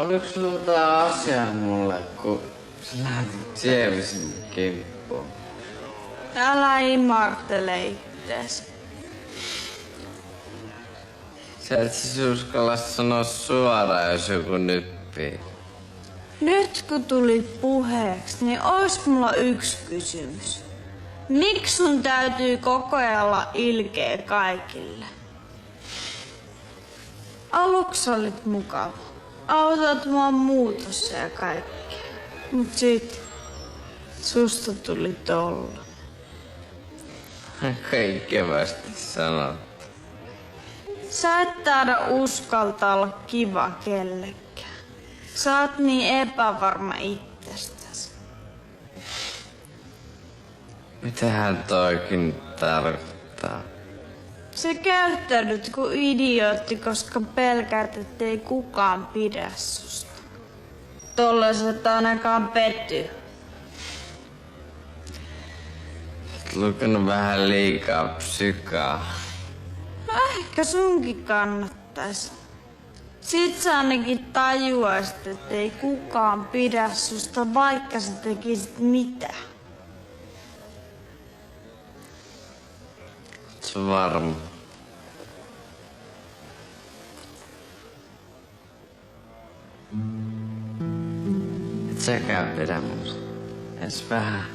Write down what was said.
Oliko sulla tää asia mulle, kun sä lähtit Jeevisin kimppuun? Älä imartele ittees. Sä et siis uskalla sanoa suoraan, jos joku nyppii. Nyt kun tuli puheeksi, niin ois mulla yksi kysymys. Miksi sun täytyy koko ajan olla ilkeä kaikille? Aluksi olit mukava. Autat mua muutossa ja kaikkea. Mut sit susta tuli tolla. Kevästi sanot. Sä et taida uskaltaa olla kiva kellekään. Sä oot niin epävarma itsestäsi. Mitähän toikin tarkoittaa? Sä käyttäydyt kuin idiootti, koska pelkäät, ettei kukaan pidä susta. Tollaiset ainakaan petty. Oot lukenut vähän liikaa psykaa. No ehkä sunkin kannattais. Sit sä ainakin tajuaisit, ettei kukaan pidä susta, vaikka sä tekisit mitä. Se on varma. Et säkään pidä musta. Edes vähän.